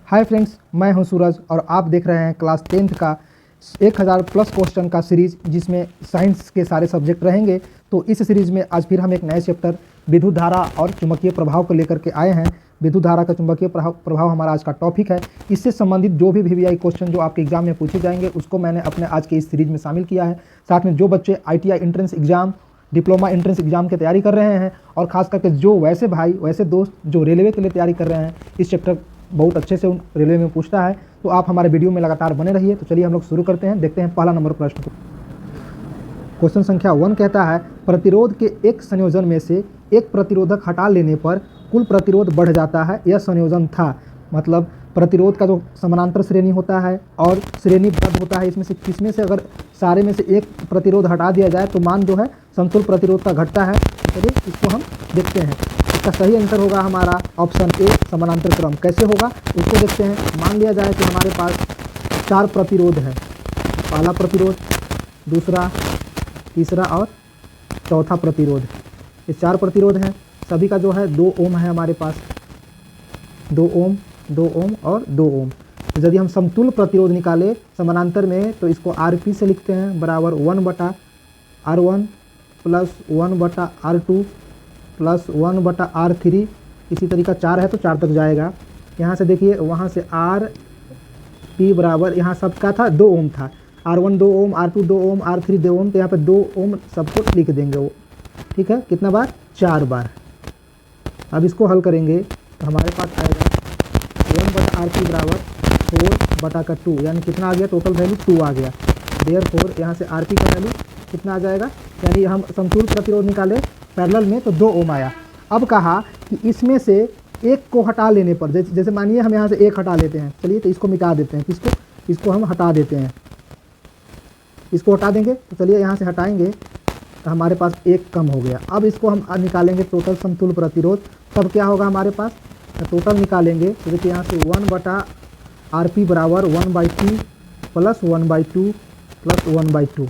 Hi friends, मैं हूं सूरज और आप देख रहे हैं क्लास 10th का 1000 प्लस क्वेश्चन का सीरीज़ जिसमें साइंस के सारे सब्जेक्ट रहेंगे। तो इस सीरीज़ में आज फिर हम एक नए चैप्टर विद्युत धारा और चुंबकीय प्रभाव को लेकर के आए हैं। विद्युत धारा का चुंबकीय प्रभाव हमारा आज का टॉपिक है। इससे संबंधित जो भी वीवीआई क्वेश्चन जो आपके एग्जाम में पूछे जाएंगे उसको मैंने अपने आज के इस सीरीज़ में शामिल किया है। साथ में जो बच्चे ITI entrance exam, diploma entrance exam की तैयारी कर रहे हैं और ख़ास करके जो वैसे दोस्त जो रेलवे के लिए तैयारी कर रहे हैं, इस चैप्टर बहुत अच्छे से रेलवे में पूछता है। तो आप हमारे वीडियो में लगातार बने रहिए। तो चलिए हम लोग शुरू करते हैं। देखते हैं पहला नंबर प्रश्न को। क्वेश्चन संख्या 1 कहता है, प्रतिरोध के एक संयोजन में से एक प्रतिरोधक हटा लेने पर कुल प्रतिरोध बढ़ जाता है। यह संयोजन था। मतलब प्रतिरोध का जो समानांतर श्रेणी होता है और श्रेणीबद्ध होता है, इसमें से किसमें से अगर सारे में से एक प्रतिरोध हटा दिया जाए तो मान जो है समतुल्य प्रतिरोध का घटता है। चलिए इसको हम देखते हैं। इसका सही आंसर होगा हमारा ऑप्शन ए, समानांतर क्रम। कैसे होगा उसको देखते हैं। मान लिया जाए कि हमारे पास 4 प्रतिरोध है। पहला प्रतिरोध, दूसरा, तीसरा और चौथा प्रतिरोध। ये 4 प्रतिरोध हैं। सभी का जो है 2 ओम है हमारे पास। 2 ओम, 2 ओम और 2 ओम। तो यदि हम समतुल्य प्रतिरोध निकाले समानांतर में तो इसको RP से लिखते हैं बराबर 1/R1 plus 1/R2 plus 1/R3। इसी तरीका 4 है तो 4 तक जाएगा। यहाँ से देखिए, वहाँ से RP बराबर, यहाँ सबका था 2 ओम था। R1 2 ओम, R2 2 ओम, R3 2 ओम। तो यहाँ पे 2 ओम सबको लिख देंगे वो। ठीक है, कितना बार? 4 बार। अब इसको हल करेंगे तो हमारे पास आएगा 1/RP बराबर 4/2, यानी कितना आ गया? टोटल वैल्यू 2 आ गया। देयरफॉर यहाँ से RP का वैल्यू कितना आ जाएगा? यानी हम समतुल्य प्रतिरोध निकाले पैरेलल में तो 2 ओम आया। अब कहा कि इसमें से एक को हटा लेने पर, जैसे मानिए हम यहाँ से एक हटा लेते हैं। चलिए तो इसको मिटा देते हैं। किसको? इसको हम हटा देते हैं। इसको हटा देंगे तो चलिए यहाँ से हटाएंगे तो हमारे पास एक कम हो गया। अब इसको हम निकालेंगे टोटल समतुल्य प्रतिरोध। तब क्या होगा हमारे पास? तो टोटल निकालेंगे तो देखिए यहाँ से 1/RP बराबर 1/2 प्लस 1/2 प्लस 1/2।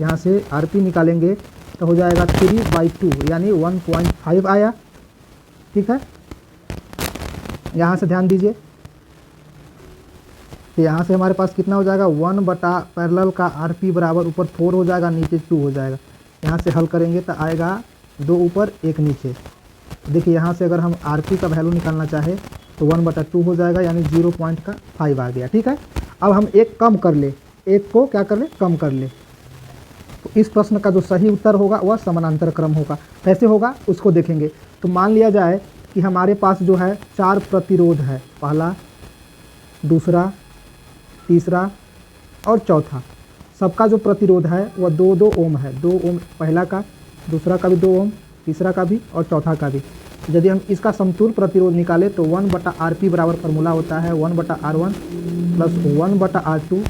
यहाँ से RP निकालेंगे तो हो जाएगा 3/2 यानी 1.5 आया। ठीक है, यहाँ से ध्यान दीजिए। तो यहाँ से हमारे पास कितना हो जाएगा? 1/ पैरेलल का RP बराबर ऊपर 4 हो जाएगा, नीचे 2 हो जाएगा। यहाँ से हल करेंगे तो आएगा 2 ऊपर 1 नीचे। देखिए यहाँ से अगर हम RP का वैल्यू निकालना चाहे तो 1/2 हो जाएगा, यानी 0.5 आ गया। ठीक है, अब हम एक कम कर ले, एक को क्या कर ले? कम कर ले। तो इस प्रश्न का जो सही उत्तर होगा वह समानांतर क्रम होगा। कैसे होगा उसको देखेंगे। तो मान लिया जाए कि हमारे पास जो है 4 प्रतिरोध है। पहला, दूसरा, तीसरा और चौथा। सबका जो प्रतिरोध है वह 2-2 ओम है। 2 ओम पहला का, दूसरा का भी 2 ओम, तीसरा का भी और चौथा का भी। यदि हम इसका समतुल्य प्रतिरोध निकालें तो 1/RP बराबर फार्मूला होता है 1/R1 plus 1/R2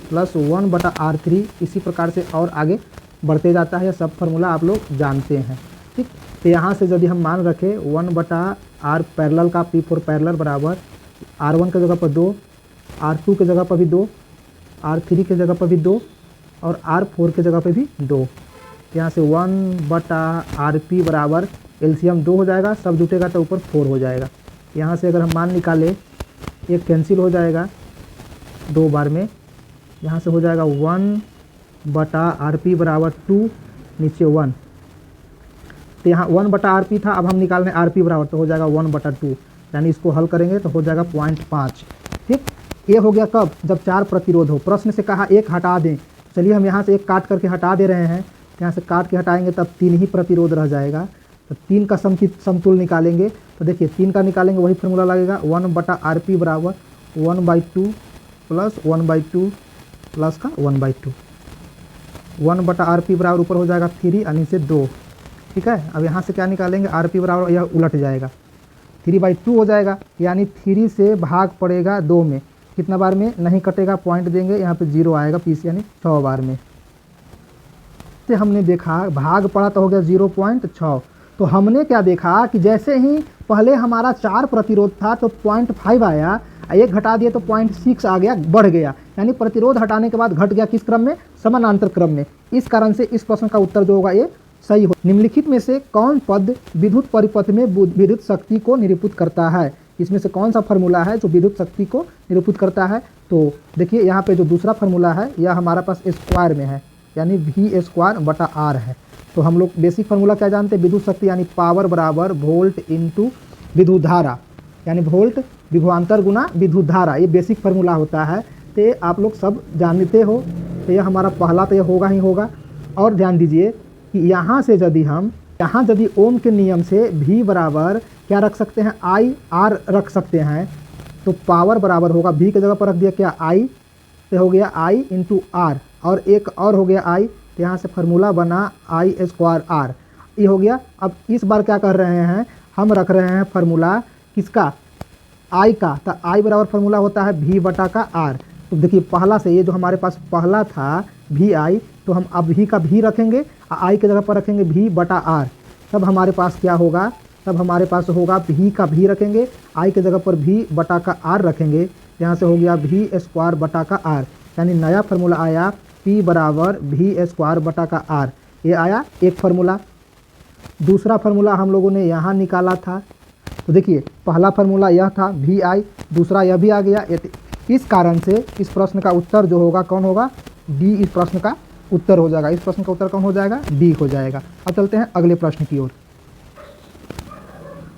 plus 1/R3। इसी प्रकार से और आगे बढ़ते जाता है। सब फार्मूला आप लोग जानते हैं। ठीक, तो यहाँ से यदि हम मान रखें 1/R पैरेलल का P फॉर पैरेलल बराबर R1 की जगह पर 2, R2 की जगह पर भी 2, R3 की जगह पर भी 2 और R4 की जगह पर भी 2। यहाँ से 1/RP बराबर LCM 2 हो जाएगा। सब जुटेगा तो ऊपर 4 हो जाएगा। यहाँ से अगर हम मान निकालें, एक कैंसिल हो जाएगा 2 बार में। यहाँ से हो जाएगा 1/RP बराबर 2, नीचे 1। तो यहाँ 1/RP था, अब हम निकाल रहे हैं RP बराबर, तो हो जाएगा 1/2, यानी इसको हल करेंगे तो हो जाएगा 0.5। ठीक, ये हो गया कब? जब 4 प्रतिरोध हो। प्रश्न से कहा एक हटा दें। चलिए हम यहाँ से एक काट करके हटा दे रहे हैं। यहाँ से काट के हटाएंगे तब 3 ही प्रतिरोध रह जाएगा। तो 3 का समतुल्य निकालेंगे तो देखिए 3 का निकालेंगे वही फार्मूला लगेगा 1/RP बराबर 1/2 प्लस 1/2 प्लस का 1/2। 1/RP बराबर ऊपर हो जाएगा 3 और नीचे 2। ठीक है, अब यहाँ से क्या निकालेंगे? RP बराबर, यह उलट जाएगा, 3/2 हो जाएगा। यानी 3 से भाग पड़ेगा 2 में। कितना बार में? नहीं कटेगा, पॉइंट देंगे, यहाँ पे 0 आएगा पीस, यानी 6 बार में। से हमने देखा भाग पड़ा तो हो गया 0.6। तो हमने क्या देखा कि जैसे ही पहले हमारा 4 प्रतिरोध था तो 0.5 आया, एक घटा दिए तो 0.6 आ गया, बढ़ गया। यानी प्रतिरोध हटाने के बाद घट गया किस क्रम में? समानांतर क्रम में। इस कारण से इस प्रश्न का उत्तर जो होगा ये सही हो। निम्नलिखित में से कौन पद विद्युत परिपथ में विद्युत शक्ति को निरूपित करता है? इसमें से कौन सा फार्मूला है जो विद्युत शक्ति को निरूपित करता है। तो देखिए यहाँ पे जो दूसरा फार्मूला है यह हमारा पास स्क्वायर में है, यानी V स्क्वायर बटा R है। तो हम लोग बेसिक फार्मूला क्या जानते हैं, विद्युत शक्ति यानी पावर बराबर वोल्ट इंटू विद्युत धारा, यानी वोल्ट विभवांतर गुना विद्युत धारा, ये बेसिक फार्मूला होता है। तो आप लोग सब जानते हो, तो यह हमारा पहला तो यह होगा ही होगा। और ध्यान दीजिए कि यहाँ से यदि ओम के नियम से V बराबर क्या रख सकते हैं, I R रख सकते हैं, तो पावर बराबर होगा V की जगह पर रख दिया क्या I, तो हो गया I इंटू R, और एक और हो गया I, तो यहाँ से फार्मूला बना I स्क्वायर R, ये हो गया। अब इस बार क्या कर रहे हैं, हम रख रहे हैं फार्मूला किसका, I का, तो I बराबर फार्मूला होता है V बटा का R। तो देखिए पहला से ये जो हमारे पास पहला था VI, तो हम अब V का V रखेंगे, I की जगह पर रखेंगे V बटा R, तब हमारे पास क्या होगा, तब हमारे पास होगा V का V रखेंगे, I की जगह पर V बटा का R रखेंगे, यहाँ से हो गया V स्क्वायर बटा का R, यानी नया फार्मूला आया P बराबर V स्क्वायर बटा का R। ये आया एक फार्मूला। दूसरा फार्मूला हम लोगों ने यहाँ निकाला था, तो देखिए पहला फार्मूला यह था VI, दूसरा यह भी आ गया। इस कारण से इस प्रश्न का उत्तर जो होगा कौन होगा, D इस प्रश्न का उत्तर हो जाएगा। इस प्रश्न का उत्तर कौन हो जाएगा, D हो जाएगा। अब चलते हैं अगले प्रश्न की ओर।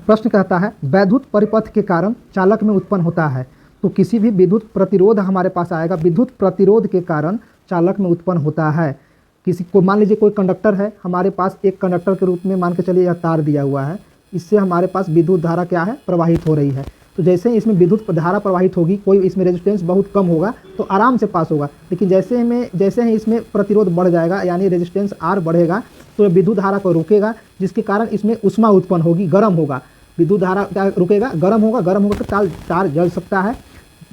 प्रश्न कहता है वैद्युत परिपथ के कारण चालक में उत्पन्न होता है। तो किसी भी विद्युत प्रतिरोध हमारे पास आएगा, विद्युत प्रतिरोध के कारण चालक में उत्पन्न होता है। किसी को मान लीजिए कोई कंडक्टर है हमारे पास, एक कंडक्टर के रूप में मान के चलिए यह तार दिया हुआ है, इससे हमारे पास विद्युत धारा क्या है, प्रवाहित हो रही है। तो जैसे ही इसमें विद्युत धारा प्रवाहित होगी, कोई इसमें रेजिस्टेंस बहुत कम होगा तो आराम से पास होगा, लेकिन जैसे ही इसमें प्रतिरोध बढ़ जाएगा यानी रेजिस्टेंस R बढ़ेगा, तो विद्युत धारा को रोकेगा, जिसके कारण इसमें ऊष्मा उत्पन्न होगी, गर्म होगा। विद्युत धारा क्या रुकेगा, गर्म होगा तो तार जल सकता है,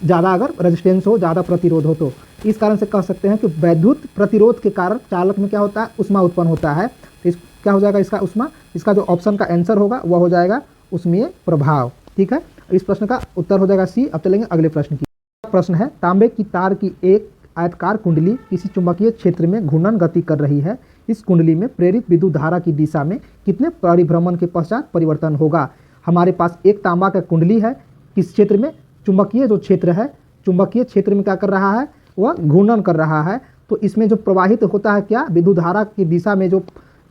ज़्यादा अगर रेजिस्टेंस हो, ज़्यादा प्रतिरोध हो। तो इस कारण से कह सकते हैं कि वैद्युत प्रतिरोध के कारण चालक में क्या होता है, ऊष्मा उत्पन्न होता है। तो क्या हो जाएगा इसका ऊष्मा, इसका जो ऑप्शन का आंसर होगा वह हो जाएगा ऊष्मीय प्रभाव। ठीक है, इस प्रश्न का उत्तर हो जाएगा C। अब चलेंगे अगले प्रश्न की। प्रश्न है तांबे की तार की एक आयताकार कुंडली किसी चुंबकीय क्षेत्र में घूर्णन गति कर रही है। इस कुंडली में प्रेरित विद्युत धारा की दिशा में कितने परिभ्रमण के पश्चात परिवर्तन होगा। हमारे पास एक तांबा का कुंडली है, किस क्षेत्र में, चुंबकीय जो क्षेत्र है, चुंबकीय क्षेत्र में क्या कर रहा है, वह घूर्णन कर रहा है। तो इसमें जो प्रवाहित होता है क्या, विद्युत धारा की दिशा में जो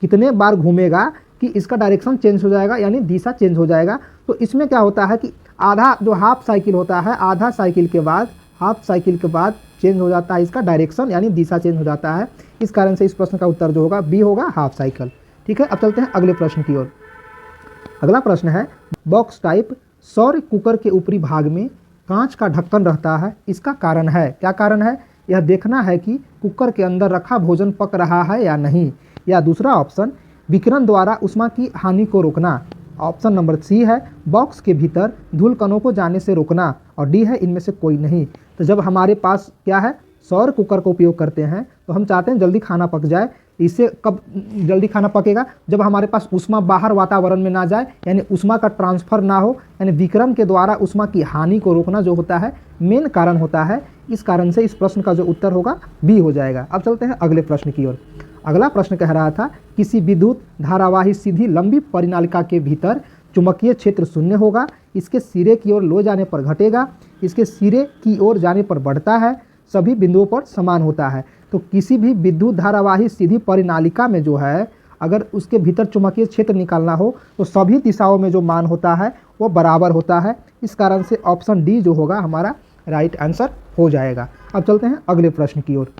कितने बार घूमेगा कि इसका डायरेक्शन चेंज हो जाएगा, यानी दिशा चेंज हो जाएगा। तो इसमें क्या होता है कि आधा जो हाफ साइकिल होता है, आधा साइकिल के बाद, हाफ साइकिल के बाद चेंज हो जाता है इसका डायरेक्शन, यानी दिशा चेंज हो जाता है। इस कारण से इस प्रश्न का उत्तर जो होगा B होगा, हाफ साइकिल। ठीक है, अब चलते हैं अगले प्रश्न की ओर। अगला प्रश्न है बॉक्स टाइप सौर कुकर के ऊपरी भाग में कांच का ढक्कन रहता है, इसका कारण है, क्या कारण है, यह देखना है कि कुकर के अंदर रखा भोजन पक रहा है या नहीं। या दूसरा ऑप्शन विकिरण द्वारा ऊष्मा की हानि को रोकना। ऑप्शन नंबर C है बॉक्स के भीतर धूल कणों को जाने से रोकना, और D है इनमें से कोई नहीं। तो जब हमारे पास क्या है, सौर कुकर का उपयोग करते हैं तो हम चाहते हैं जल्दी खाना पक जाए। इससे कब जल्दी खाना पकेगा, जब हमारे पास ऊष्मा बाहर वातावरण में ना जाए, यानी ऊष्मा का ट्रांसफर ना हो, यानी विकिरण के द्वारा ऊष्मा की हानि को रोकना जो होता है मेन कारण होता है। इस कारण से इस प्रश्न का जो उत्तर होगा B हो जाएगा। अब चलते हैं अगले प्रश्न की ओर। अगला प्रश्न कह रहा था किसी विद्युत धारावाही सीधी लंबी परिनालिका के भीतर चुंबकीय क्षेत्र शून्य होगा, इसके सिरे की ओर ले जाने पर घटेगा, इसके सिरे की ओर जाने पर बढ़ता है, सभी बिंदुओं पर समान होता है। तो किसी भी विद्युत धारावाही सीधी परिनालिका में जो है, अगर उसके भीतर चुंबकीय क्षेत्र निकालना हो तो सभी दिशाओं में जो मान होता है वो बराबर होता है। इस कारण से ऑप्शन D जो होगा हमारा राइट आंसर हो जाएगा। अब चलते हैं अगले प्रश्न की ओर।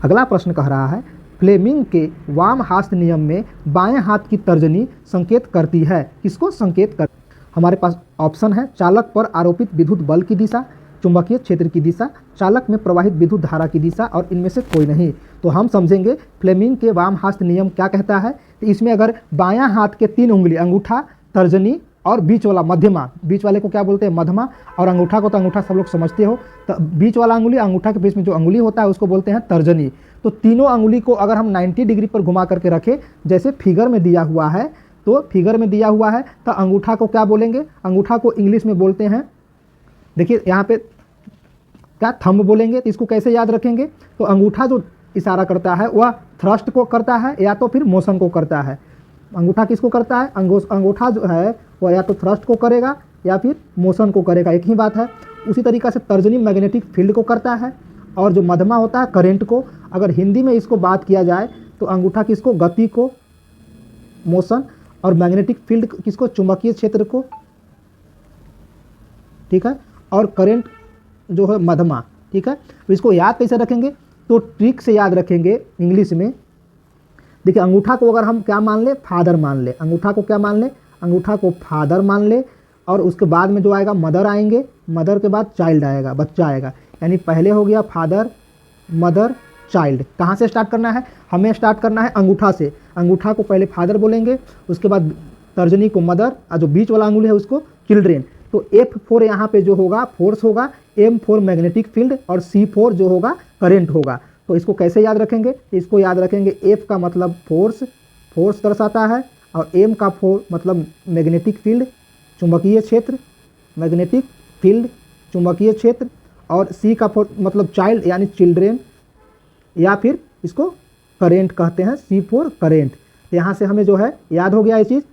अगला प्रश्न कह रहा है फ्लेमिंग के वाम हाथ नियम में बाएं हाथ की तर्जनी संकेत करती है, किसको संकेत कर, हमारे पास ऑप्शन है चालक पर आरोपित विद्युत बल की दिशा, चुंबकीय क्षेत्र की दिशा, चालक में प्रवाहित विद्युत धारा की दिशा, और इनमें से कोई नहीं। तो हम समझेंगे फ्लेमिंग के वाम हाथ नियम क्या कहता है। तो इसमें अगर बायां हाथ के 3 उंगली, अंगूठा, तर्जनी और बीच वाला मध्यमा, बीच वाले को क्या बोलते हैं, मध्यमा, और अंगूठा को तो अंगूठा सब लोग समझते हो, तो बीच वाला अंगुली, अंगूठा के बीच में जो अंगुली होता है उसको बोलते हैं तर्जनी। तो तीनों अंगुली को अगर हम 90 डिग्री पर घुमा करके रखें, जैसे फिगर में दिया हुआ है, तो फिगर में दिया हुआ है, तो अंगूठा को क्या बोलेंगे, अंगूठा को इंग्लिश में बोलते हैं, देखिए यहाँ पे क्या थंब बोलेंगे। तो इसको कैसे याद रखेंगे, तो अंगूठा जो इशारा करता है वह थ्रस्ट को करता है या तो फिर मोशन को करता है। अंगूठा किसको करता है, अंगूठा जो है वह या तो थ्रस्ट को करेगा या फिर मोशन को करेगा, एक ही बात है। उसी तरीक़ा से तर्जनी मैग्नेटिक फील्ड को करता है, और जो मध्यमा होता है करंट को। अगर हिंदी में इसको बात किया जाए तो अंगूठा किसको, गति को, मोशन, और मैग्नेटिक फील्ड किसको, चुंबकीय क्षेत्र को, ठीक है, और करंट जो है मध्यमा, ठीक है। तो इसको याद कैसे रखेंगे, तो ट्रिक से याद रखेंगे इंग्लिश में। देखिए अंगूठा को अगर हम क्या मान ले, फादर मान ले, अंगूठा को क्या मान ले, अंगूठा को फादर मान ले, और उसके बाद में जो आएगा मदर आएंगे, मदर के बाद चाइल्ड आएगा, बच्चा आएगा। यानी पहले हो गया फादर, मदर, चाइल्ड। कहाँ से स्टार्ट करना है, हमें स्टार्ट करना है अंगूठा से। अंगूठा को पहले फादर बोलेंगे, उसके बाद तर्जनी को मदर, और जो बीच वाला अंगुली है उसको चिल्ड्रेन। तो F4 यहाँ पे जो होगा फोर्स होगा, M4 मैग्नेटिक फील्ड, और C4 जो होगा करंट होगा। तो इसको कैसे याद रखेंगे, इसको याद रखेंगे F का मतलब फोर्स, फोर्स दर्शाता है, और M का मतलब मैग्नेटिक फील्ड, चुंबकीय क्षेत्र, मैग्नेटिक फील्ड, चुंबकीय क्षेत्र, और C का मतलब चाइल्ड यानी चिल्ड्रेन, या फिर इसको करेंट कहते हैं, C4 करेंट। यहाँ से हमें जो है याद हो गया ये चीज़,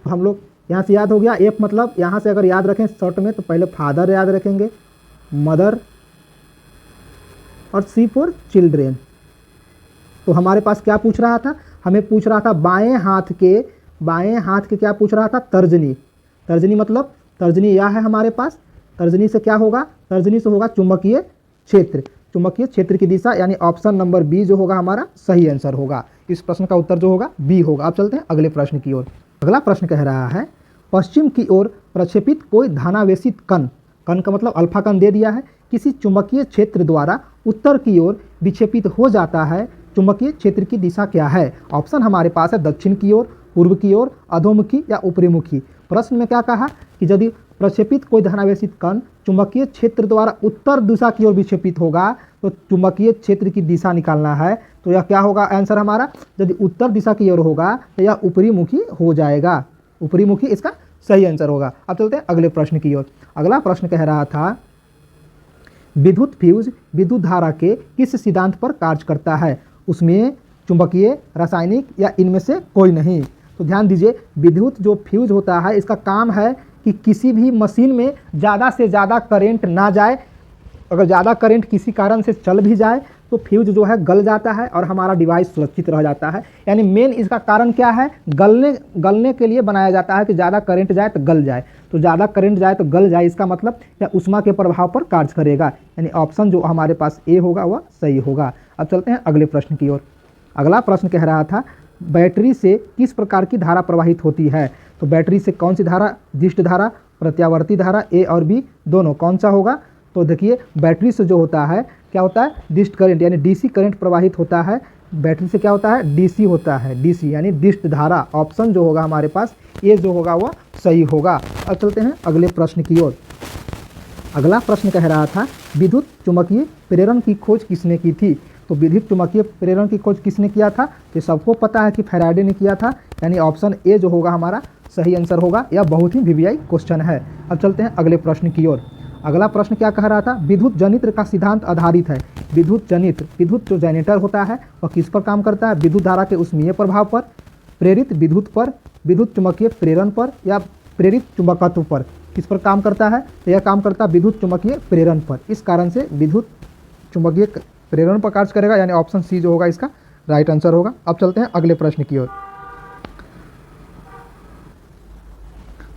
हम लोग यहाँ से याद हो गया। F मतलब यहाँ से अगर याद रखें शॉर्ट में तो पहले फादर याद रखेंगे, मदर, और C4 चिल्ड्रेन। तो हमारे पास क्या पूछ रहा था, हमें पूछ रहा था बाएं हाथ के क्या पूछ रहा था, तर्जनी। तर्जनी मतलब तर्जनी यह है हमारे पास, तर्जनी से क्या होगा, तर्जनी से होगा चुंबकीय क्षेत्र, चुंबकीय क्षेत्र की दिशा, यानी ऑप्शन नंबर बी जो होगा हमारा सही आंसर होगा। इस प्रश्न का उत्तर जो होगा बी होगा। अब चलते हैं अगले प्रश्न की ओर। अगला प्रश्न कह रहा है, पश्चिम की ओर प्रक्षेपित कोई धनावेशित कण, कण का मतलब अल्फा कण दे दिया है, किसी चुंबकीय क्षेत्र द्वारा उत्तर की ओर विक्षेपित हो जाता है, चुंबकीय क्षेत्र की दिशा क्या है। ऑप्शन हमारे पास है दक्षिण की ओर, पूर्व की ओर, अधोमुखी या ऊपरीमुखी। प्रश्न में क्या कहा कि यदि प्रक्षेपित कोई धनावेशित कण चुंबकीय क्षेत्र द्वारा उत्तर दिशा की ओर विक्षेपित होगा तो चुंबकीय क्षेत्र की दिशा निकालना है। तो यह क्या होगा आंसर हमारा, यदि उत्तर दिशा की ओर होगा तो यह ऊपरीमुखी हो जाएगा, ऊपरीमुखी इसका सही आंसर होगा। अब चलते हैं अगले प्रश्न की ओर। अगला प्रश्न कह रहा था, विद्युत फ्यूज विद्युत धारा के किस सिद्धांत पर कार्य करता है, उसमें चुंबकीय, रासायनिक या इनमें से कोई नहीं। तो ध्यान दीजिए, विद्युत जो फ्यूज होता है इसका काम है कि किसी भी मशीन में ज़्यादा से ज़्यादा करंट ना जाए। अगर ज़्यादा करंट किसी कारण से चल भी जाए तो फ्यूज जो है गल जाता है और हमारा डिवाइस सुरक्षित रह जाता है। यानी मेन इसका कारण क्या है, गलने के लिए बनाया जाता है कि ज़्यादा करंट जाए तो गल जाए। तो ज़्यादा करंट जाए तो गल जाए, इसका मतलब या ऊष्मा के प्रभाव पर कार्य करेगा। यानी ऑप्शन जो हमारे पास ए होगा वह सही होगा। अब चलते हैं अगले प्रश्न की ओर। अगला प्रश्न कह रहा था, बैटरी से किस प्रकार की धारा प्रवाहित होती है। तो बैटरी से कौन सी धारा, दिष्ट धारा, प्रत्यावर्ती धारा, ए और बी दोनों, कौन सा होगा। तो देखिए बैटरी से जो होता है क्या होता है, दिष्ट करंट यानी डीसी करंट प्रवाहित होता है। बैटरी से क्या होता है, डीसी होता है, डीसी यानी दिष्ट धारा। ऑप्शन जो होगा हमारे पास ये जो होगा वह सही होगा। अब चलते हैं अगले प्रश्न की ओर। अगला प्रश्न कह रहा था, विद्युत चुम्बकीय प्रेरण की खोज किसने की थी। तो विद्युत चुम्बकीय प्रेरण की खोज किसने किया था, तो सबको पता है कि फैराडे ने किया था। यानी ऑप्शन ए जो होगा हमारा सही आंसर होगा। यह बहुत ही वीवीआई क्वेश्चन है। अब चलते हैं अगले प्रश्न की ओर। अगला प्रश्न क्या कह रहा था, विद्युत जनित्र का सिद्धांत आधारित है। विद्युत जनित्र, विद्युत जो जनरेटर होता है वह किस पर काम करता है, विद्युत धारा के ऊष्मीय प्रभाव पर, प्रेरित विद्युत पर, विद्युत चुम्बकीय प्रेरण पर, या प्रेरित चुंबकत्व पर। किस पर काम करता है, तो यह काम करता है विद्युत चुम्बकीय प्रेरण पर। इस कारण से विद्युत चुम्बकीय प्रेरण पर कार्य करेगा। यानी ऑप्शन सी जो होगा इसका राइट आंसर होगा। अब चलते हैं अगले प्रश्न की ओर।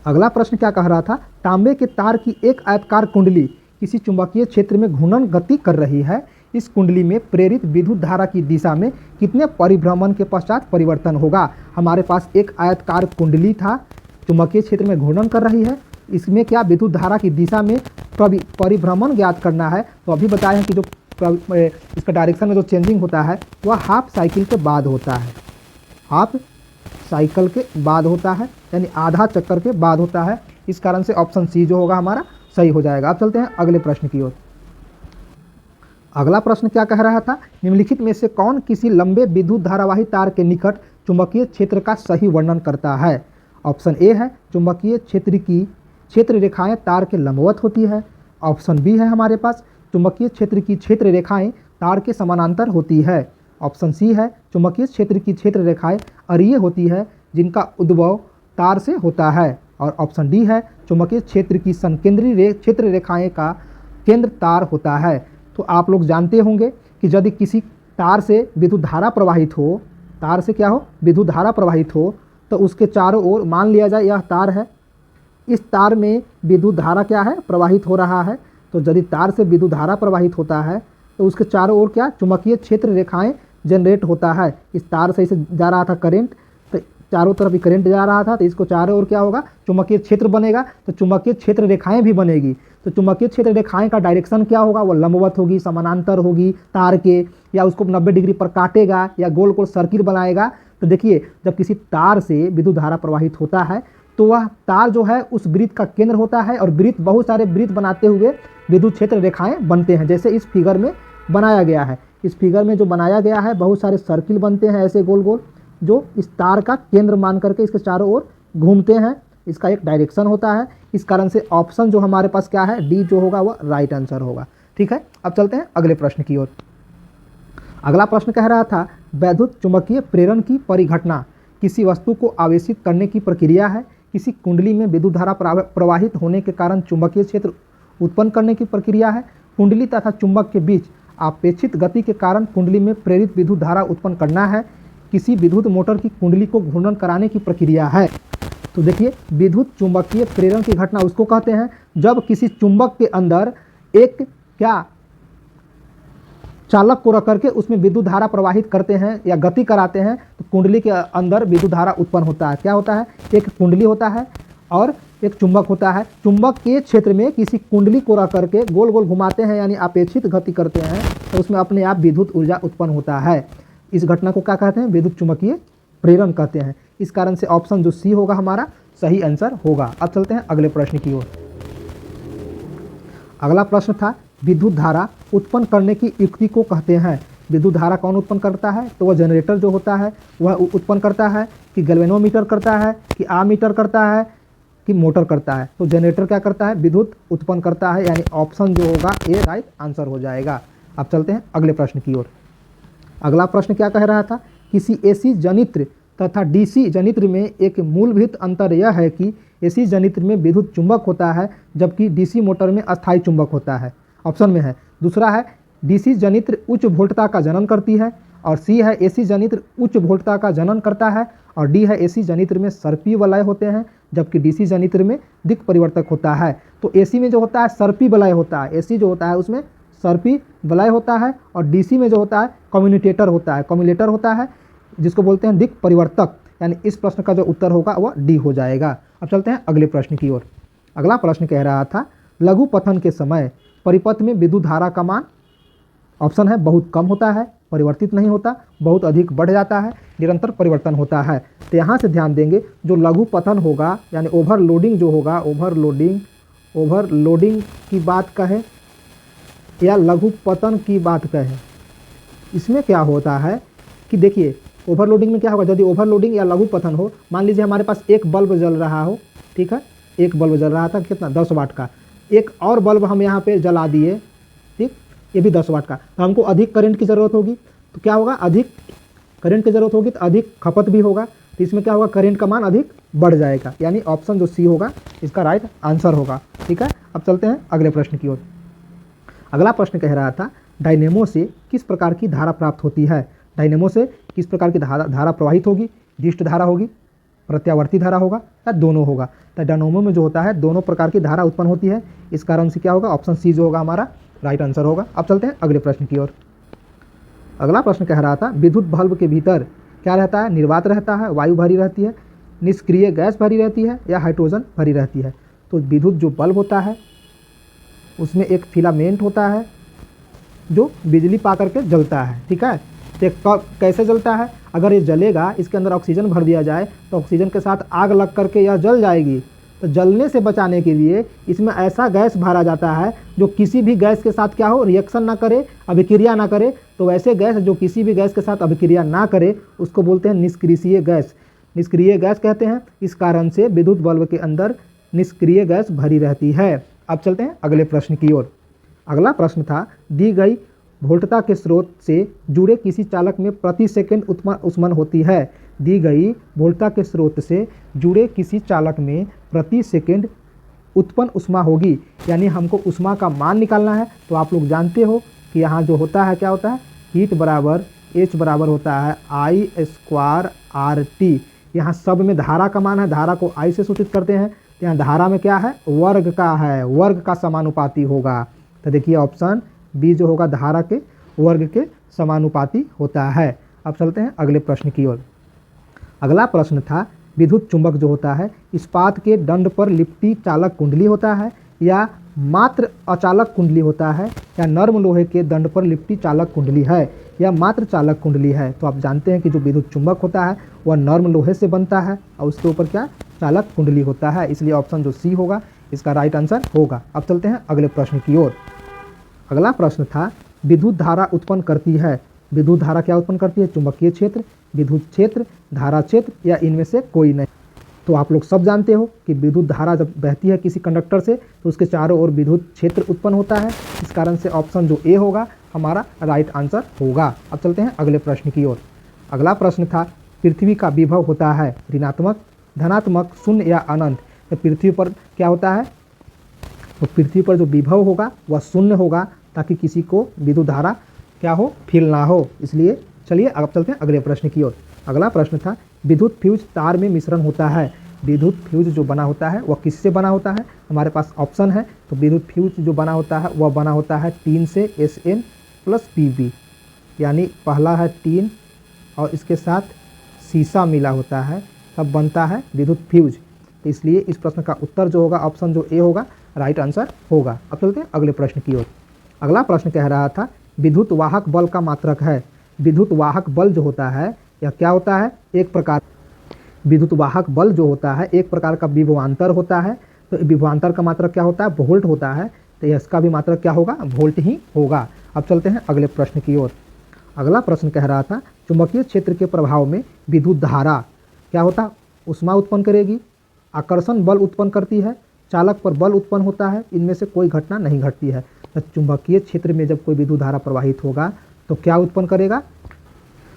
अगला प्रश्न क्या कह रहा था, तांबे के तार की एक आयताकार कुंडली किसी चुंबकीय क्षेत्र में घूर्णन गति कर रही है। इस कुंडली में प्रेरित विद्युत धारा की दिशा में कितने परिभ्रमण के पश्चात परिवर्तन होगा। हमारे पास एक आयताकार कुंडली था, चुंबकीय क्षेत्र में घूर्णन कर रही है। इसमें क्या विद्युत धारा की दिशा में परिभ्रमण ज्ञात करना है। तो अभी बताए हैं कि जो इसका डायरेक्शन में जो चेंजिंग होता है वह हाफ साइकिल के बाद होता है, हाफ साइकिल के बाद होता है, यानी आधा चक्कर के बाद होता है। इस कारण से ऑप्शन सी जो होगा हमारा सही हो जाएगा। अब चलते हैं अगले प्रश्न की ओर। अगला प्रश्न क्या कह रहा था, निम्नलिखित में से कौन किसी लंबे विद्युत धारावाही तार के निकट चुंबकीय क्षेत्र का सही वर्णन करता है। ऑप्शन ए है चुंबकीय क्षेत्र की क्षेत्र रेखाएं तार के लंबवत होती है। ऑप्शन बी है हमारे पास चुंबकीय क्षेत्र की क्षेत्र रेखाएं तार के समानांतर होती है। ऑप्शन सी है चुंबकीय क्षेत्र की क्षेत्र रेखाएं अरीय होती है जिनका उद्भव तार से होता है। और ऑप्शन डी है चुंबकीय क्षेत्र की संकेंद्रीय क्षेत्र रेखाएं का केंद्र तार होता है। तो आप लोग जानते होंगे कि यदि किसी तार से विद्युत धारा प्रवाहित हो, तार से क्या हो, विद्युत धारा प्रवाहित हो, तो उसके चारों ओर मान लिया जाए यह तार है, इस तार में विद्युत धारा क्या है, प्रवाहित हो रहा है। तो यदि तार से विद्युत धारा प्रवाहित होता है तो उसके चारों ओर क्या चुंबकीय क्षेत्र रेखाएं जनरेट होता है। इस तार से इसे जा रहा था करंट, तो चारों तरफ भी करंट जा रहा था, तो इसको चारों ओर क्या होगा, चुंबकीय क्षेत्र बनेगा, तो चुंबकीय क्षेत्र रेखाएं भी बनेगी। तो चुंबकीय क्षेत्र रेखाएं का डायरेक्शन क्या होगा, वो लंबवत होगी, समानांतर होगी तार के, या उसको 90 डिग्री पर काटेगा या गोल गोल सर्किल बनाएगा। तो देखिए जब किसी तार से विद्युत धारा प्रवाहित होता है तो वह तार जो है उस वृत्त का केंद्र होता है, और वृत्त बहुत सारे वृत्त बनाते हुए विद्युत क्षेत्र रेखाएं बनते हैं, जैसे इस फिगर में बनाया गया है। इस फिगर में जो बनाया गया है बहुत सारे सर्किल बनते हैं ऐसे गोल गोल, जो इस तार का केंद्र मान करके इसके चारों ओर घूमते हैं। इसका एक डायरेक्शन होता है। इस कारण से ऑप्शन जो हमारे पास क्या है, डी जो होगा वह राइट आंसर होगा। ठीक है, अब चलते हैं अगले प्रश्न की ओर। अगला प्रश्न कह रहा था वैद्युत चुंबकीय प्रेरण की परिघटना किसी वस्तु को आवेशित करने की प्रक्रिया है, किसी कुंडली में विद्युत धारा प्रवाहित होने के कारण चुंबकीय क्षेत्र उत्पन्न करने की प्रक्रिया है, कुंडली तथा चुंबक के बीच अपेक्षित गति के कारण कुंडली में प्रेरित विद्युत धारा उत्पन्न करना है, किसी विद्युत मोटर की कुंडली को घूर्णन कराने की प्रक्रिया है। तो देखिए विद्युत चुंबकीय प्रेरण की घटना उसको कहते हैं जब किसी चुंबक के अंदर एक क्या चालक को रख करके उसमें विद्युत धारा प्रवाहित करते हैं या गति कराते हैं, तो कुंडली के अंदर विद्युत धारा उत्पन्न होता है। क्या होता है, एक कुंडली होता है और एक चुंबक होता है। चुंबक के क्षेत्र में किसी कुंडली को रख करके गोल गोल घुमाते हैं यानी अपेक्षित गति करते हैं, तो उसमें अपने आप विद्युत ऊर्जा उत्पन्न होता है। इस घटना को क्या कहते हैं, विद्युत चुंबकीय प्रेरण कहते हैं। इस कारण से ऑप्शन जो सी होगा हमारा सही आंसर होगा। अब चलते हैं अगले प्रश्न की ओर। अगला प्रश्न था विद्युत धारा उत्पन्न करने की युक्ति को कहते हैं। विद्युत धारा कौन उत्पन्न करता है, तो वह जनरेटर जो होता है वह उत्पन्न करता है, कि गैल्वेनोमीटर करता है, कि आमीटर करता है, कि मोटर करता है। तो जनरेटर क्या करता है, विद्युत उत्पन्न करता है, यानी ऑप्शन जो होगा ए राइट आंसर हो जाएगा। अब चलते हैं अगले प्रश्न की ओर। अगला प्रश्न क्या कह रहा था, किसी एसी जनित्र तथा डीसी जनित्र में एक मूलभूत अंतर यह है कि एसी जनित्र में विद्युत चुंबक होता है जबकि डीसी मोटर में अस्थायी चुंबक होता है। ऑप्शन में है, दूसरा है डीसी जनित्र उच्च वोल्टता का जनन करती है, और सी है एसी जनित्र उच्च वोल्टता का जनन करता है, और डी है एसी जनित्र में सर्पी वलय होते हैं जबकि डीसी जनित्र में दिक् परिवर्तक होता है। तो एसी में जो होता है सर्पी वलय होता है, एसी जो होता है उसमें सर्पी वलय होता है, और डीसी में जो होता है कम्युनिटेटर होता है, कम्युलेटर होता है, जिसको बोलते हैं दिक् परिवर्तक। यानी इस प्रश्न का जो उत्तर होगा वह डी हो जाएगा। अब चलते हैं अगले प्रश्न की ओर। अगला प्रश्न कह रहा था लघु पतन के समय परिपथ में विद्युत धारा का मान, ऑप्शन है बहुत कम होता है, परिवर्तित नहीं होता, बहुत अधिक बढ़ जाता है, निरंतर परिवर्तन होता है। तो यहाँ से ध्यान देंगे जो लघु पतन होगा यानी ओवरलोडिंग जो होगा, ओवरलोडिंग की बात कहे या लघु पतन की बात कहे, इसमें क्या होता है कि देखिए ओवरलोडिंग में क्या होगा, यदि ओवरलोडिंग या लघु पतन हो, मान लीजिए हमारे पास एक बल्ब जल रहा हो, ठीक है, एक बल्ब जल रहा था कितना 10 वाट का, एक और बल्ब हम यहाँ पे जला दिए, ठीक, ये भी 10 वाट का, तो हमको अधिक करंट की ज़रूरत होगी, तो क्या होगा, अधिक करंट की ज़रूरत होगी तो अधिक खपत भी होगा, तो इसमें क्या होगा, करंट का मान अधिक बढ़ जाएगा, यानी ऑप्शन जो सी होगा इसका राइट आंसर होगा। ठीक है, अब चलते हैं अगले प्रश्न की ओर। अगला प्रश्न कह रहा था डायनेमो से किस प्रकार की धारा प्राप्त होती है। डायनेमो से किस प्रकार की धारा प्रवाहित होगी, दिष्ट धारा होगी, प्रत्यावर्ती धारा होगा या दोनों होगा। तो डायनेमो में जो होता है दोनों प्रकार की धारा उत्पन्न होती है, इस कारण से क्या होगा, ऑप्शन सी जो होगा हमारा राइट आंसर होगा। अब चलते हैं अगले प्रश्न की ओर। अगला प्रश्न कह रहा था विद्युत बल्ब के भीतर क्या रहता है, निर्वात रहता है, वायु भरी रहती है, निष्क्रिय गैस भरी रहती है या हाइड्रोजन भरी रहती है। तो विद्युत जो बल्ब होता है उसमें एक फिलामेंट होता है जो बिजली पा करके जलता है। ठीक है, तो कैसे जलता है, अगर ये जलेगा, इसके अंदर ऑक्सीजन भर दिया जाए तो ऑक्सीजन के साथ आग लग करके यह जल जाएगी। तो जलने से बचाने के लिए इसमें ऐसा गैस भरा जाता है जो किसी भी गैस के साथ क्या हो, रिएक्शन ना करे, अभिक्रिया ना करे। तो वैसे गैस जो किसी भी गैस के साथ अभिक्रिया ना करे उसको बोलते हैं निष्क्रिय गैस, निष्क्रिय गैस कहते हैं। इस कारण से विद्युत बल्ब के अंदर निष्क्रिय गैस भरी रहती है। अब चलते हैं अगले प्रश्न की ओर। अगला प्रश्न था दी गई वोल्टता के स्रोत से जुड़े किसी चालक में प्रति सेकंड ऊष्मन होती है। दी गई वोल्टता के स्रोत से जुड़े किसी चालक में प्रति सेकंड उत्पन्न ऊष्मा होगी। यानी हमको ऊष्मा का मान निकालना है। तो आप लोग जानते हो कि यहाँ जो होता है क्या होता है, हीट बराबर H बराबर होता है I² यहाँ सब में धारा का मान है, धारा को I से सूचित करते हैं। तो यहाँ धारा में क्या है, वर्ग का है, वर्ग का समानुपाती होगा। तो देखिए ऑप्शन बी जो होगा धारा के वर्ग के समानुपाती होता है। अब चलते हैं अगले प्रश्न की ओर। अगला प्रश्न था विद्युत चुंबक जो होता है इस्पात के दंड पर लिपटी चालक कुंडली होता है या मात्र अचालक कुंडली होता है, या नर्म लोहे के दंड पर लिपटी चालक कुंडली है या मात्र चालक कुंडली है। तो आप जानते हैं कि जो विद्युत चुंबक होता है वह नर्म लोहे से बनता है और उसके ऊपर क्या चालक कुंडली होता है, इसलिए ऑप्शन जो सी होगा इसका राइट आंसर होगा। अब चलते हैं अगले प्रश्न की ओर। अगला प्रश्न था विद्युत धारा उत्पन्न करती है। विद्युत धारा क्या उत्पन्न करती है, चुंबकीय क्षेत्र, विद्युत क्षेत्र, धारा क्षेत्र या इनमें से कोई नहीं। तो आप लोग सब जानते हो कि विद्युत धारा जब बहती है किसी कंडक्टर से तो उसके चारों ओर विद्युत क्षेत्र उत्पन्न होता है। इस कारण से ऑप्शन जो ए होगा हमारा राइट आंसर होगा। अब चलते हैं अगले प्रश्न की ओर। अगला प्रश्न था पृथ्वी का विभव होता है ऋणात्मक, धनात्मक, शून्य या अनंत। तो पृथ्वी पर क्या होता है, तो पृथ्वी पर जो विभव होगा वह शून्य होगा ताकि किसी को विद्युत धारा क्या हो, फील ना हो। इसलिए चलिए अब चलते हैं अगले प्रश्न की ओर। अगला प्रश्न था विद्युत फ्यूज तार में मिश्रण होता है। विद्युत फ्यूज जो बना होता है वह किससे बना होता है, हमारे पास ऑप्शन है। तो विद्युत फ्यूज जो बना होता है वह बना होता है टीन से Sn + Pb, यानी पहला है टीन और इसके साथ शीशा मिला होता है तब बनता है विद्युत फ्यूज। तो इसलिए इस प्रश्न का उत्तर जो होगा ऑप्शन जो ए होगा राइट आंसर होगा। अब चलते हैं अगले प्रश्न की ओर। अगला प्रश्न कह रहा था विद्युत वाहक बल का मात्रक है। विद्युत वाहक बल जो होता है यह क्या होता है, एक प्रकार विद्युत वाहक बल जो होता है एक प्रकार का विभवांतर होता है। तो विभवांतर का मात्रक क्या होता है, वोल्ट होता है। तो इसका भी मात्रक क्या होगा, वोल्ट ही होगा। अब चलते हैं अगले प्रश्न की ओर। अगला प्रश्न कह रहा था चुंबकीय क्षेत्र के प्रभाव में विद्युत धारा क्या होता है, ऊष्मा उत्पन्न करेगी, आकर्षण बल उत्पन्न करती है, चालक पर बल उत्पन्न होता है, इनमें से कोई घटना नहीं घटती है। तो चुंबकीय क्षेत्र में जब कोई विद्युत धारा प्रवाहित होगा तो क्या उत्पन्न करेगा,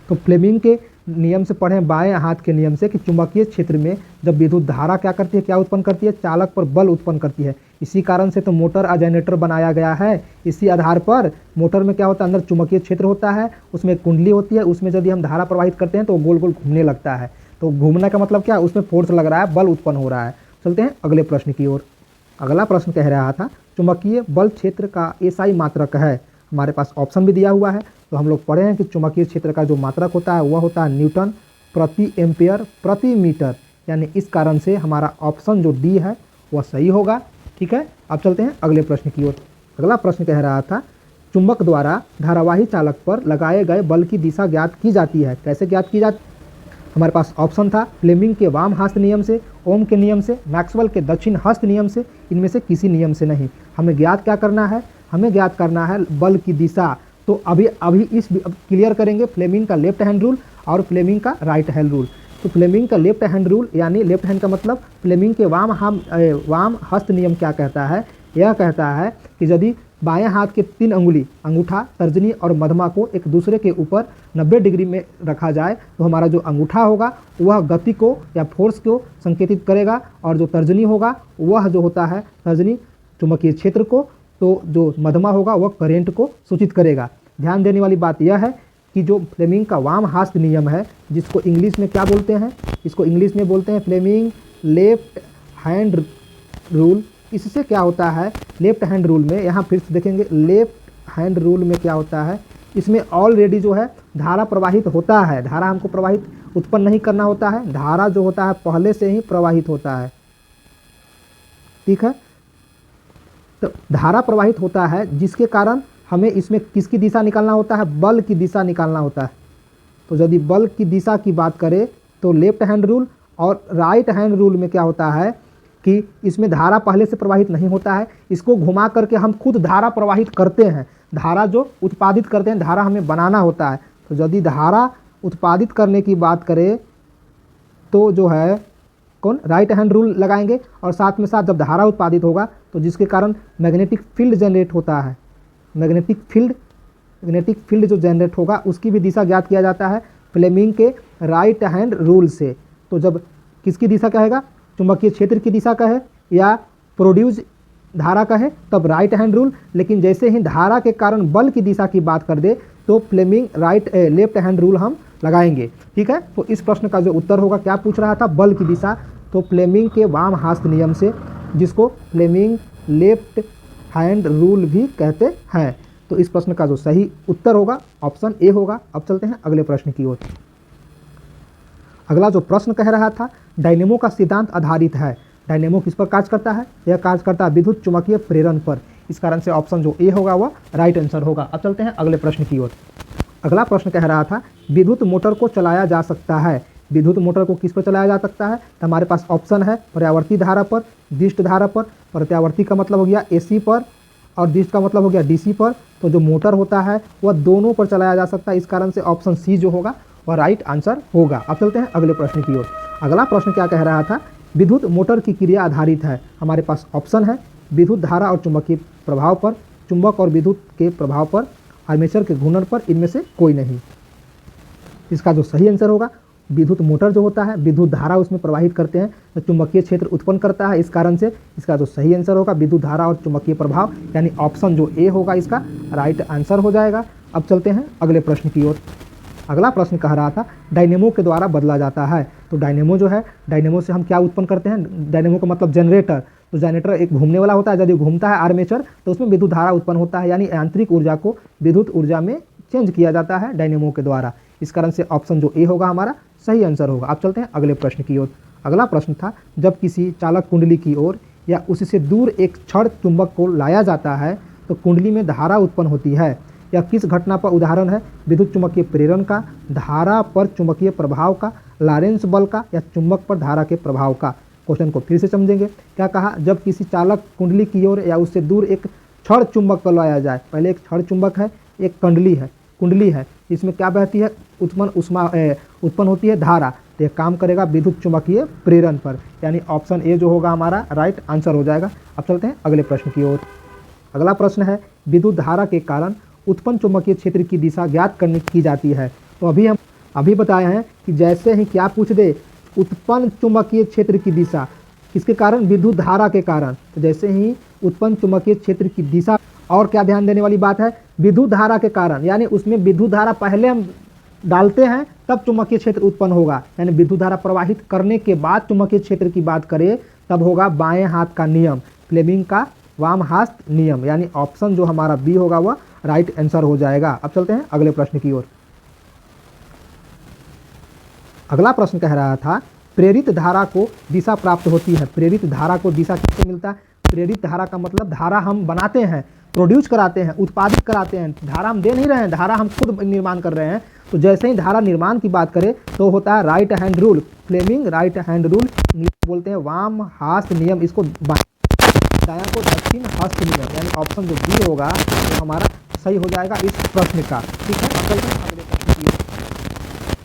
तो फ्लेमिंग के नियम से पढ़ें बाएं हाथ के नियम से कि चुंबकीय क्षेत्र में जब विद्युत धारा क्या करती है, क्या उत्पन्न करती है, चालक पर बल उत्पन्न करती है। इसी कारण से तो मोटर और जनरेटर बनाया गया है। इसी आधार पर मोटर में क्या होता है, अंदर चुंबकीय क्षेत्र होता है, उसमें कुंडली होती है, उसमें यदि हम धारा प्रवाहित करते हैं तो गोल गोल घूमने लगता है। तो घूमने का मतलब क्या, उसमें फोर्स लग रहा है, बल उत्पन्न हो रहा है। चलते हैं अगले प्रश्न की ओर। अगला प्रश्न कह रहा था चुंबकीय बल क्षेत्र का एसआई मात्रक है। हमारे पास ऑप्शन भी दिया हुआ है। तो हम लोग पढ़े हैं कि चुंबकीय क्षेत्र का जो मात्रक होता है वह होता है न्यूटन प्रति एम्पियर प्रति मीटर, यानी इस कारण से हमारा ऑप्शन जो डी है वह सही होगा। ठीक है, अब चलते हैं अगले प्रश्न की ओर। अगला प्रश्न कह रहा था चुंबक द्वारा धारावाही चालक पर लगाए गए बल की दिशा ज्ञात की जाती है। कैसे ज्ञात की जाती, हमारे पास ऑप्शन था फ्लेमिंग के वाम हस्त नियम से, ओम के नियम से, मैक्सवेल के दक्षिण हस्त नियम से, इनमें से किसी नियम से नहीं। हमें ज्ञात क्या करना है, हमें ज्ञात करना है बल की दिशा। तो अभी इस क्लियर करेंगे फ्लेमिंग का लेफ्ट हैंड रूल और फ्लेमिंग का राइट हैंड रूल। तो फ्लेमिंग का लेफ्ट हैंड रूल यानी लेफ्ट हैंड का मतलब फ्लेमिंग के वाम हस्त नियम क्या कहता है, यह कहता है कि यदि बाएं हाथ के 3 अंगुली अंगूठा, तर्जनी और मध्यमा को एक दूसरे के ऊपर 90 डिग्री में रखा जाए तो हमारा जो अंगूठा होगा वह गति को या फोर्स को संकेतित करेगा और जो तर्जनी होगा वह जो होता है तर्जनी चुंबकीय क्षेत्र को, तो जो मध्यमा होगा वह करंट को सूचित करेगा। ध्यान देने वाली बात यह है कि जो फ्लेमिंग का वाम हस्त नियम है जिसको इंग्लिश में क्या बोलते हैं, इसको इंग्लिश में बोलते हैं फ्लेमिंग लेफ्ट हैंड रूल। इससे क्या होता है, लेफ्ट हैंड रूल में यहाँ फिर से देखेंगे लेफ्ट हैंड रूल में क्या होता है, इसमें ऑलरेडी जो है धारा प्रवाहित होता है। धारा हमको प्रवाहित उत्पन्न नहीं करना होता है, धारा जो होता है पहले से ही प्रवाहित होता है। ठीक है, तो धारा प्रवाहित होता है जिसके कारण हमें इसमें किसकी दिशा निकालना होता है, बल की दिशा निकालना होता है। तो यदि बल की दिशा की बात करें तो लेफ्ट हैंड रूल और राइट हैंड रूल में क्या होता है कि इसमें धारा पहले से प्रवाहित नहीं होता है, इसको घुमा करके हम खुद धारा प्रवाहित करते हैं। धारा जो उत्पादित करते हैं, धारा हमें बनाना होता है। तो यदि धारा उत्पादित करने की बात करें तो जो है कौन, राइट हैंड रूल लगाएंगे और साथ में साथ जब धारा उत्पादित होगा तो जिसके कारण मैग्नेटिक फील्ड जनरेट होता है, मैग्नेटिक फील्ड जो जनरेट होगा उसकी भी दिशा ज्ञात किया जाता है फ्लेमिंग के राइट हैंड रूल से। तो जब किसकी दिशा कहेगा, चुंबकीय क्षेत्र की दिशा का है या प्रोड्यूस धारा का है, तब राइट हैंड रूल। लेकिन जैसे ही धारा के कारण बल की दिशा की बात कर दे तो फ्लेमिंग लेफ्ट हैंड रूल हम लगाएंगे। ठीक है, तो इस प्रश्न का जो उत्तर होगा, क्या पूछ रहा था, बल की दिशा, तो फ्लेमिंग के वाम हस्त नियम से, जिसको फ्लेमिंग लेफ्ट हैंड रूल भी कहते हैं। तो इस प्रश्न का जो सही उत्तर होगा ऑप्शन ए होगा। अब चलते हैं अगले प्रश्न की ओर। अगला जो प्रश्न कह रहा था, डायनेमो का सिद्धांत आधारित है। डायनेमो किस पर कार्य करता है, यह कार्य करता है विद्युत चुम्बकीय प्रेरण पर। इस कारण से ऑप्शन जो ए होगा वह राइट आंसर होगा। अब चलते हैं अगले प्रश्न की ओर। अगला प्रश्न कह रहा था, विद्युत मोटर को चलाया जा सकता है। विद्युत मोटर को किस पर चलाया जा सकता है, तो हमारे पास ऑप्शन है पर्यावर्ती धारा पर, दिष्ट धारा पर। प्रत्यावर्ती का मतलब हो गया एसी पर और दिष्ट का मतलब हो गया डीसी पर। तो जो मोटर होता है वह दोनों पर चलाया जा सकता है। इस कारण से ऑप्शन सी जो होगा वह राइट आंसर होगा। अब चलते हैं अगले प्रश्न की ओर। अगला प्रश्न क्या कह रहा था, विद्युत मोटर की क्रिया आधारित है। हमारे पास ऑप्शन है विद्युत धारा और चुंबकीय प्रभाव पर, चुंबक और विद्युत के प्रभाव पर, आर्मेचर के घूर्णन पर, इनमें से कोई नहीं। इसका जो सही आंसर होगा, विद्युत मोटर जो होता है विद्युत धारा उसमें प्रवाहित करते हैं तो चुंबकीय क्षेत्र उत्पन्न करता है। इस कारण से इसका जो सही आंसर होगा विद्युत धारा और चुंबकीय प्रभाव, यानी ऑप्शन जो ए होगा इसका राइट आंसर हो जाएगा। अब चलते हैं अगले प्रश्न की ओर। अगला प्रश्न कह रहा था, डायनेमो के द्वारा बदला जाता है। तो डायनेमो जो है, डायनेमो से हम क्या उत्पन्न करते हैं, डायनेमो का मतलब जनरेटर। तो जनरेटर एक घूमने वाला होता है, यदि घूमता है आर्मेचर तो उसमें विद्युत धारा उत्पन्न होता है, यानी यांत्रिक ऊर्जा को विद्युत ऊर्जा में चेंज किया जाता है डायनेमो के द्वारा। इस कारण से ऑप्शन जो ए होगा हमारा सही आंसर होगा। अब चलते हैं अगले प्रश्न की ओर। अगला प्रश्न था, जब किसी चालक कुंडली की ओर या उससे दूर एक क्षण चुंबक को लाया जाता है तो कुंडली में धारा उत्पन्न होती है। यह किस घटना पर उदाहरण है, विद्युत चुंबकीय प्रेरण का, धारा पर चुंबकीय प्रभाव का, लॉरेंस बल का, या चुंबक पर धारा के प्रभाव का। क्वेश्चन को फिर से समझेंगे। क्या कहा, जब किसी चालक कुंडली की ओर या उससे दूर एक क्षण चुंबक को लाया जाए। पहले एक क्षण चुंबक है, एक कुंडली है, इसमें क्या बहती है, उत्पन्न होती है धारा। तो यह काम करेगा विद्युत चुंबकीय प्रेरण पर, यानी ऑप्शन ए जो होगा हमारा राइट आंसर हो जाएगा। अब चलते हैं अगले प्रश्न की ओर। अगला प्रश्न है, विद्युत धारा के कारण उत्पन्न चुंबकीय क्षेत्र की दिशा ज्ञात करने की जाती है। तो हम अभी बताए हैं कि जैसे ही क्या पूछ दे, उत्पन्न चुंबकीय क्षेत्र की दिशा किसके कारण, विद्युत धारा के कारण। तो जैसे ही उत्पन्न चुंबकीय क्षेत्र की दिशा, और क्या ध्यान देने वाली बात है, विद्युत धारा के कारण, यानी उसमें विद्युत धारा पहले हम डालते हैं तब चुंबकीय क्षेत्र उत्पन्न होगा। यानी विद्युत धारा प्रवाहित करने के बाद चुंबकीय क्षेत्र की बात करें तब होगा बाएं हाथ का नियम, फ्लेमिंग का वाम हस्त नियम, यानी ऑप्शन जो हमारा बी होगा वह राइट आंसर हो जाएगा। अब चलते हैं अगले प्रश्न की ओर। अगला प्रश्न कह रहा था, प्रेरित धारा को दिशा प्राप्त होती है। प्रेरित धारा को दिशा किससे मिलता है, प्रेरित धारा का मतलब धारा हम बनाते हैं, प्रोड्यूस कराते हैं, उत्पादित कराते हैं। धारा हम दे नहीं रहे हैं, धारा हम खुद निर्माण कर रहे हैं। तो जैसे ही धारा निर्माण की बात करें तो होता है right hand rule, Fleming right hand rule बोलते हैं, वाम हस्त नियम, इसको दायां को दक्षिण हस्त नियम, यानी ऑप्शन जो बी होगा वो हमारा सही हो जाएगा इस प्रश्न का। ठीक है, अब चलते हैं अगले प्रश्न की।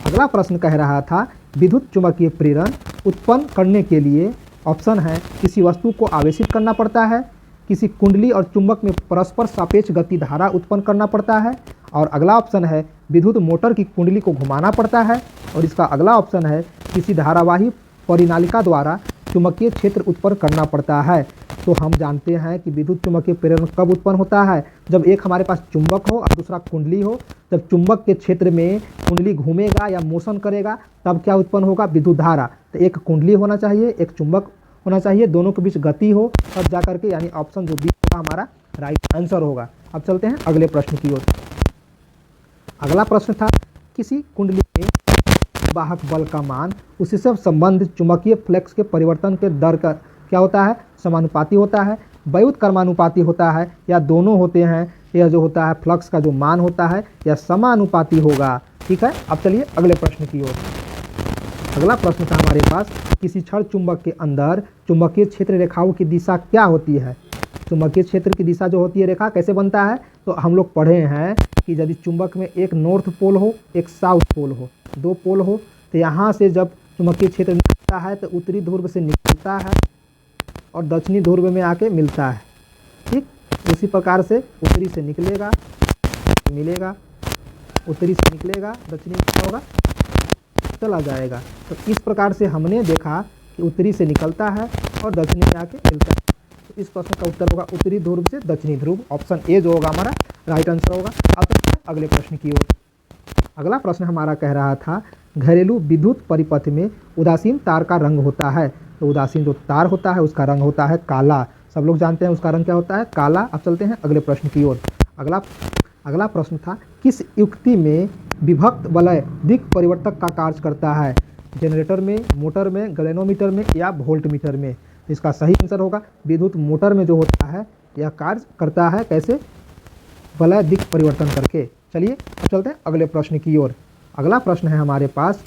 अगला प्रश्न कह रहा था, विद्युत चुंबकीय प्रेरण उत्पन्न करने के लिए ऑप्शन है किसी वस्तु को आवेशित करना पड़ता है, किसी कुंडली और चुंबक में परस्पर सापेक्ष गति धारा उत्पन्न करना पड़ता है, और अगला ऑप्शन है विद्युत मोटर की कुंडली को घुमाना पड़ता है, और इसका अगला ऑप्शन है किसी धारावाही परिनालिका द्वारा चुंबकीय क्षेत्र उत्पन्न करना पड़ता है। तो हम जानते हैं कि विद्युत चुंबकीय प्रेरण कब उत्पन्न होता है, जब एक हमारे पास चुंबक हो और दूसरा कुंडली हो। जब चुंबक के क्षेत्र में कुंडली घूमेगा या मोशन करेगा तब क्या उत्पन्न होगा, विद्युत धारा। तो एक कुंडली होना चाहिए, एक चुंबक होना चाहिए, दोनों के बीच गति हो तब जा करके, यानी ऑप्शन जो बी होगा हमारा राइट आंसर होगा। अब चलते हैं अगले प्रश्न की ओर। अगला प्रश्न था, किसी कुंडली में वाहक बल का मान उससे संबंधित चुंबकीय फ्लक्स के परिवर्तन के दर का क्या होता है, समानुपाती होता है, व्युत्क्रमानुपाती होता है, या दोनों होते हैं। यह जो होता है फ्लक्स का जो मान होता है यह समानुपाती होगा। ठीक है, अब चलिए अगले प्रश्न की ओर। अगला प्रश्न था हमारे पास, किसी क्षण चुंबक के अंदर चुंबकीय क्षेत्र रेखाओं की दिशा क्या होती है। चुंबकीय क्षेत्र की दिशा जो होती है, रेखा कैसे बनता है, तो हम लोग पढ़े हैं कि यदि चुंबक में एक नॉर्थ पोल हो, एक साउथ पोल हो, दो पोल हो, तो यहाँ से जब चुंबकीय क्षेत्र निकलता है तो उत्तरी ध्रुव से निकलता है और दक्षिणी ध्रुव में आके मिलता है। ठीक, उसी प्रकार से उत्तरी से निकलेगा, मिलेगा, उत्तरी से निकलेगा, दक्षिणी में क्या होगा, चला जाएगा। तो इस प्रकार से हमने देखा कि उत्तरी से निकलता है और दक्षिणी में आके मिलता है। तो इस प्रश्न का उत्तर होगा उत्तरी ध्रुव से दक्षिणी ध्रुव, ऑप्शन ए जो होगा हमारा राइट आंसर होगा। अब अगले प्रश्न की ओर। अगला प्रश्न हमारा कह रहा था घरेलू विद्युत परिपथ में उदासीन तार का रंग होता है। तो उदासीन जो तार होता है उसका रंग होता है काला। सब लोग जानते हैं उसका रंग क्या होता है, काला। अब चलते हैं अगले प्रश्न की ओर। अगला प्रश्न था किस युक्ति में विभक्त वलय दिक् परिवर्तक का कार्य करता है, जनरेटर में, मोटर में, गैल्वेनोमीटर में या वोल्टमीटर में। इसका सही आंसर होगा विद्युत मोटर में जो होता है यह कार्य करता है, कैसे, वलय दिक् परिवर्तन करके। चलिए अब चलते हैं अगले प्रश्न की ओर। अगला प्रश्न है हमारे पास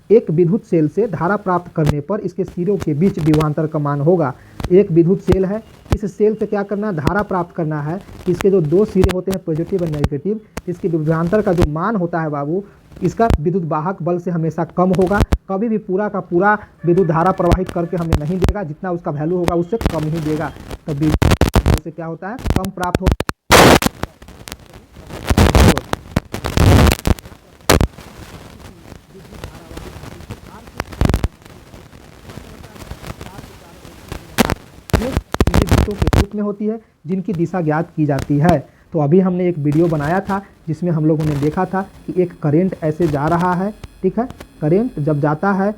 एक विद्युत सेल से धारा प्राप्त करने पर इसके सिरों के बीच विभवांतर का मान होगा। एक विद्युत सेल है, इस सेल से क्या करना है, धारा प्राप्त करना है। इसके जो दो सिरे होते हैं पॉजिटिव और नेगेटिव, इसके विभवांतर का जो मान होता है बाबू, इसका विद्युत वाहक बल से हमेशा कम होगा। कभी भी पूरा का पूरा विद्युत धारा प्रवाहित करके हमें नहीं देगा, जितना उसका वैल्यू होगा उससे कम ही देगा। तो विद्युत बल से क्या होता है, कम प्राप्त होगा। के रूप में होती है जिनकी दिशा ज्ञात की जाती है। तो अभी हमने एक वीडियो बनाया था जिसमें हम लोगों ने देखा था कि एक करंट ऐसे जा रहा है, ठीक है। करंट जब जाता है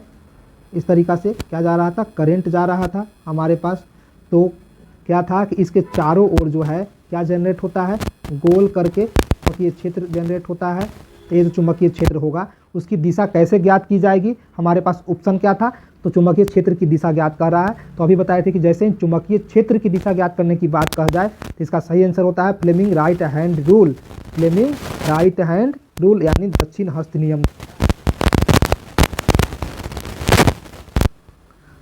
इस तरीक़ा से, क्या जा रहा था, करंट जा रहा था हमारे पास। तो क्या था कि इसके चारों ओर जो है क्या जनरेट होता है, गोल करके चुंबकीय क्षेत्र जनरेट होता है। ये जो चुंबकीय क्षेत्र होगा उसकी दिशा कैसे ज्ञात की जाएगी, हमारे पास ऑप्शन क्या था, तो चुंबकीय क्षेत्र की दिशा ज्ञात कर रहा है। तो अभी बताए थे कि जैसे ही चुंबकीय क्षेत्र की दिशा ज्ञात करने की बात कहा जाए तो इसका सही आंसर होता है Fleming right hand rule. Fleming right hand rule यानी दक्षिण हस्त नियम।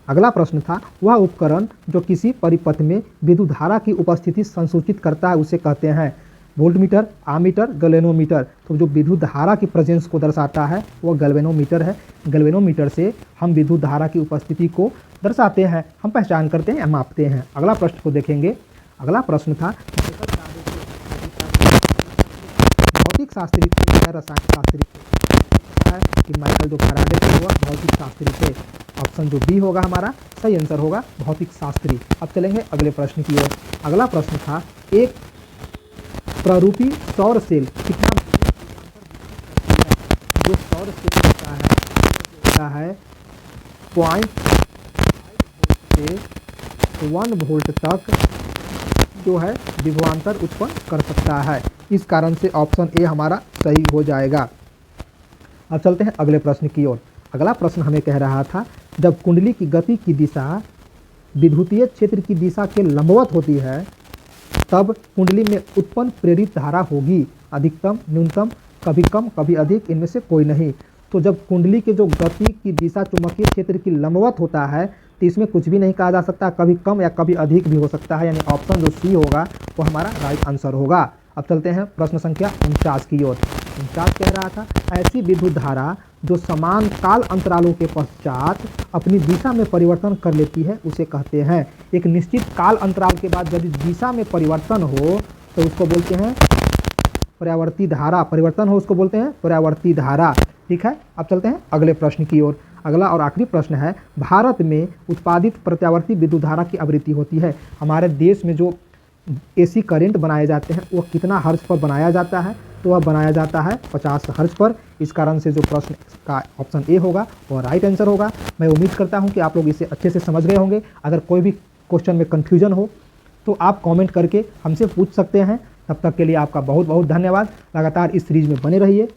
अगला प्रश्न था वह उपकरण जो किसी परिपथ में विद्युत धारा की उपस्थिति संसूचित करता है उसे कहते हैं वोल्टमीटर, आमीटर, गैल्वेनोमीटर। तो जो विद्युत धारा की प्रेजेंस को दर्शाता है वह गैल्वेनोमीटर है। गैल्वेनोमीटर से हम विद्युत धारा की उपस्थिति को दर्शाते हैं, हम पहचान करते हैं, मापते हैं। अगला प्रश्न को देखेंगे। अगला प्रश्न था भौतिक शास्त्री थे या रसायन शास्त्री थे, कि माइकल जो फैराडे थे वह भौतिक शास्त्री थे। ऑप्शन जो बी होगा हमारा सही आंसर होगा भौतिक शास्त्री। अब चलेंगे अगले प्रश्न की ओर। अगला प्रश्न था एक प्रारूपी सौर सेल कितना, जो सौर सेल होता है 0.5 से 1 वोल्ट तक जो है विभवांतर उत्पन्न कर सकता है। इस कारण से ऑप्शन ए हमारा सही हो जाएगा। अब चलते हैं अगले प्रश्न की ओर। अगला प्रश्न हमें कह रहा था जब कुंडली की गति की दिशा विद्युतीय क्षेत्र की दिशा के लंबवत होती है तब कुंडली में उत्पन्न प्रेरित धारा होगी अधिकतम, न्यूनतम, कभी कम कभी अधिक, इनमें से कोई नहीं। तो जब कुंडली के जो गति की दिशा चुंबकीय क्षेत्र की लंबवत होता है तो इसमें कुछ भी नहीं कहा जा सकता, कभी कम या कभी अधिक भी हो सकता है, यानी ऑप्शन जो सी होगा वो हमारा राइट आंसर होगा। अब चलते हैं प्रश्न संख्या 49 की ओर। 49 कह रहा था ऐसी विद्युत धारा जो समान काल अंतरालों के पश्चात अपनी दिशा में परिवर्तन कर लेती है उसे कहते हैं। एक निश्चित काल अंतराल के बाद यदि दिशा में परिवर्तन हो तो उसको बोलते हैं पर्यावर्ती धारा, परिवर्तन हो उसको बोलते हैं पर्यावर्ती धारा, ठीक है। अब चलते हैं अगले प्रश्न की ओर। अगला और आखिरी प्रश्न है भारत में उत्पादित प्रत्यावर्ती विद्युत धारा की आवृत्ति होती है। हमारे देश में जो एसी करंट बनाए जाते हैं वह कितना हर्ट्ज पर बनाया जाता है, तो वह बनाया जाता है 50 हर्ट्ज पर। इस कारण से जो प्रश्न का ऑप्शन ए होगा वह राइट आंसर होगा। मैं उम्मीद करता हूं कि आप लोग इसे अच्छे से समझ गए होंगे। अगर कोई भी क्वेश्चन में कन्फ्यूजन हो तो आप कमेंट करके हमसे पूछ सकते हैं। तब तक के लिए आपका बहुत बहुत धन्यवाद। लगातार इस सीरीज में बने रहिए।